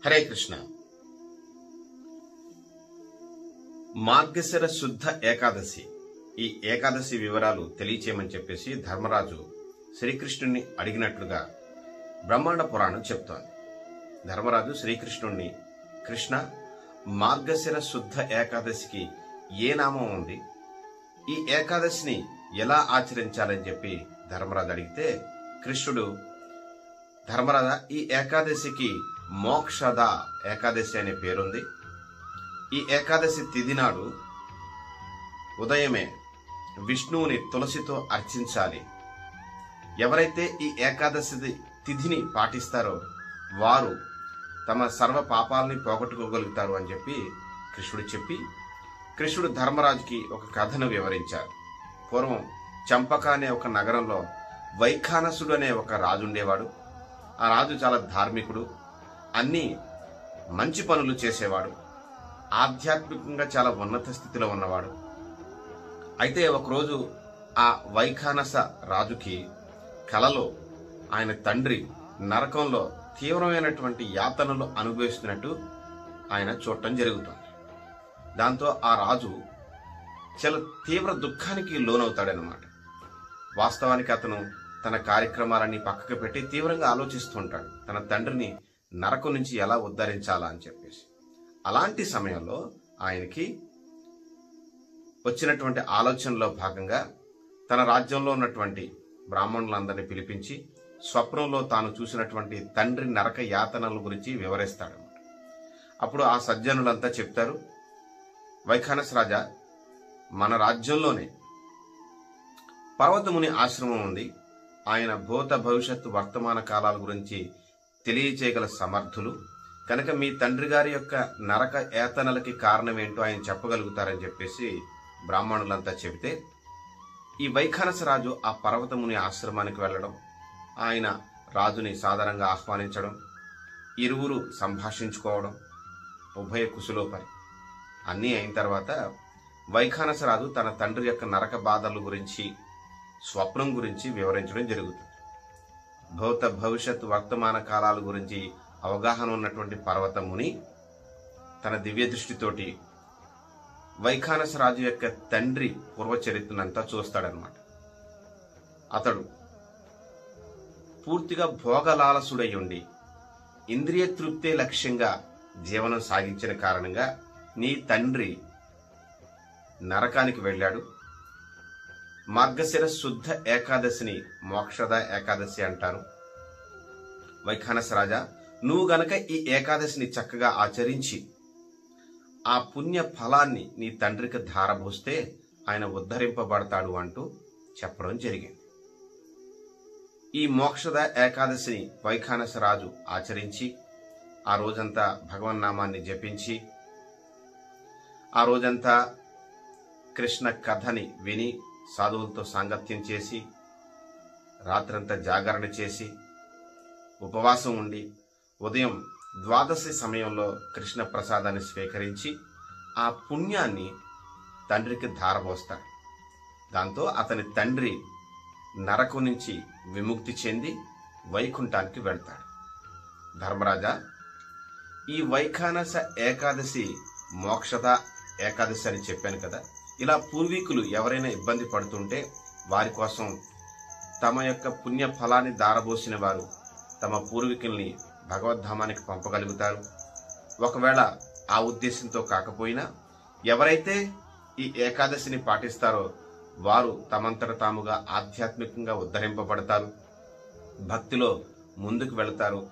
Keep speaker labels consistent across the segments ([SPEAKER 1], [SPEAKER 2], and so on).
[SPEAKER 1] హరే కృష్ణ. మార్గశిర శుద్ధ ఏకాదశి, ఈ ఏకాదశి వివరాలు తెలియచేయమని చెప్పేసి ధర్మరాజు శ్రీకృష్ణుణ్ణి అడిగినట్లుగా బ్రహ్మాండ పురాణం చెప్తోంది. ధర్మరాజు శ్రీకృష్ణుణ్ణి, కృష్ణ, మార్గశిర శుద్ధ ఏకాదశికి ఏ నామం ఉంది, ఈ ఏకాదశిని ఎలా ఆచరించాలని చెప్పి ధర్మరాజు అడిగితే, కృష్ణుడు, ధర్మరాజ, ఈ ఏకాదశికి మోక్షద ఏకాదశి అనే పేరుంది. ఈ ఏకాదశి తిథి నాడు ఉదయమే విష్ణువుని తులసితో అర్చించాలి. ఎవరైతే ఈ ఏకాదశి తిథిని పాటిస్తారో వారు తమ సర్వ పాపాలని పోగొట్టుకోగలుగుతారు అని చెప్పి కృష్ణుడు చెప్పి, కృష్ణుడు ధర్మరాజుకి ఒక కథను వివరించారు. పూర్వం చంపక అనే ఒక నగరంలో వైఖానసుడు అనే ఒక రాజు ఉండేవాడు. ఆ రాజు చాలా ధార్మికుడు, అన్ని మంచి పనులు చేసేవాడు, ఆధ్యాత్మికంగా చాలా ఉన్నత స్థితిలో ఉన్నవాడు. అయితే ఒకరోజు ఆ వైఖానస రాజుకి కలలో ఆయన తండ్రి నరకంలో తీవ్రమైనటువంటి యాతనలు అనుభవిస్తున్నట్టు ఆయన చూడటం జరుగుతుంది. దాంతో ఆ రాజు చాలా తీవ్ర దుఃఖానికి లోనవుతాడనమాట. వాస్తవానికి అతను తన కార్యక్రమాలన్నీ పక్కకు పెట్టి తీవ్రంగా ఆలోచిస్తుంటాడు, తన తండ్రిని నరకం నుంచి ఎలా ఉద్ధరించాలా అని చెప్పేసి. అలాంటి సమయంలో ఆయనకి వచ్చినటువంటి ఆలోచనలో భాగంగా తన రాజ్యంలో ఉన్నటువంటి బ్రాహ్మణులందరినీ పిలిపించి స్వప్నంలో తాను చూసినటువంటి తండ్రి నరక యాతనల గురించి వివరిస్తాడన్నమాట. అప్పుడు ఆ సజ్జనులంతా చెప్తారు, వైఖానస రాజా, మన రాజ్యంలోనే పర్వతముని ఆశ్రమం ఉంది. ఆయన భూత భవిష్యత్తు వర్తమాన కాలాల గురించి తెలియచేయగల సమర్థులు కనుక మీ తండ్రి గారి యొక్క నరక యాతనలకి కారణం ఏంటో ఆయన చెప్పగలుగుతారని చెప్పేసి బ్రాహ్మణులంతా చెబితే, ఈ వైఖానస రాజు ఆ పర్వతముని ఆశ్రమానికి వెళ్ళడం, ఆయన రాజుని సాధారణంగా ఆహ్వానించడం, ఇరువురు సంభాషించుకోవడం, ఉభయ కుశలోపరి అన్నీ అయిన తర్వాత వైఖానస రాజు తన తండ్రి యొక్క నరక బాధల గురించి, స్వప్నం గురించి వివరించడం జరుగుతుంది. భౌత భవిష్యత్ వర్తమాన కాలాల గురించి అవగాహన ఉన్నటువంటి పర్వతముని తన దివ్య దృష్టితోటి వైఖానస రాజు యొక్క తండ్రి పూర్వచరిత్రనంతా చూస్తాడనమాట. అతడు పూర్తిగా భోగలాలసుడై ఉండి ఇంద్రియ తృప్తే లక్ష్యంగా జీవనం సాగించిన కారణంగా నీ తండ్రి నరకానికి వెళ్ళాడు. మార్గశిర శుద్ధ ఏకాదశిని మోక్షద ఏకాదశి అంటారు. వైఖానస రాజా, నువ్వు గనక ఈ ఏకాదశిని చక్కగా ఆచరించి ఆ పుణ్య ఫలాన్ని నీ తండ్రికి ధారబోస్తే ఆయన ఉద్ధరింపబడతాడు అంటూ చెప్పడం జరిగింది. ఈ మోక్షద ఏకాదశిని వైఖానస రాజు ఆచరించి ఆ రోజంతా భగవన్నామాన్ని జపించి, ఆ రోజంతా కృష్ణ కథని విని సాధువులతో సాంగత్యం చేసి, రాత్రంతా జాగరణ చేసి, ఉపవాసం ఉండి, ఉదయం ద్వాదశి సమయంలో కృష్ణ ప్రసాదాన్ని స్వీకరించి ఆ పుణ్యాన్ని తండ్రికి ధారపోస్తాడు. దాంతో అతని తండ్రి నరకం నుంచి విముక్తి చెంది వైకుంఠానికి వెళ్తాడు. ధర్మరాజా, ఈ వైఖానస ఏకాదశి మోక్షద ఏకాదశి అని చెప్పాను కదా, ఇలా పూర్వీకులు ఎవరైనా ఇబ్బంది పడుతుంటే వారి కోసం తమ యొక్క పుణ్య ఫలాన్ని దారబోసిన వారు తమ పూర్వీకుల్ని భగవద్ధామానికి పంపగలుగుతారు. ఒకవేళ ఆ ఉద్దేశంతో కాకపోయినా ఎవరైతే ఈ ఏకాదశిని పాటిస్తారో వారు తమంతట తాముగా ఆధ్యాత్మికంగా ఉద్ధరింపబడతారు, భక్తిలో ముందుకు వెళతారు,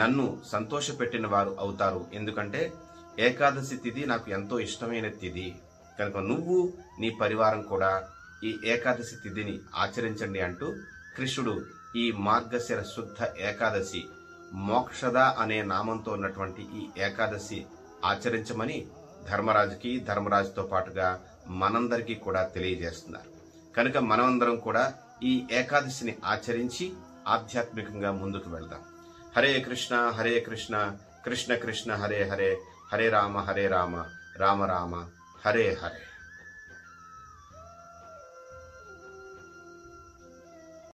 [SPEAKER 1] నన్ను సంతోషపెట్టిన వారు అవుతారు. ఎందుకంటే ఏకాదశి తిథి నాకు ఎంతో ఇష్టమైన తిథి కనుక నువ్వు నీ పరివారం కూడా ఈ ఏకాదశి తిథిని ఆచరించండి అంటూ కృష్ణుడు ఈ మార్గశిర శుద్ధ ఏకాదశి మోక్షద అనే నామంతో ఉన్నటువంటి ఈ ఏకాదశి ఆచరించమని ధర్మరాజుకి, ధర్మరాజుతో పాటుగా మనందరికీ కూడా తెలియజేస్తున్నారు. కనుక మనమందరం కూడా ఈ ఏకాదశిని ఆచరించి ఆధ్యాత్మికంగా ముందుకు వెళ్దాం. హరే కృష్ణ హరే కృష్ణ కృష్ణ కృష్ణ హరే హరే, హరే రామ రామ రామ హరే హరే.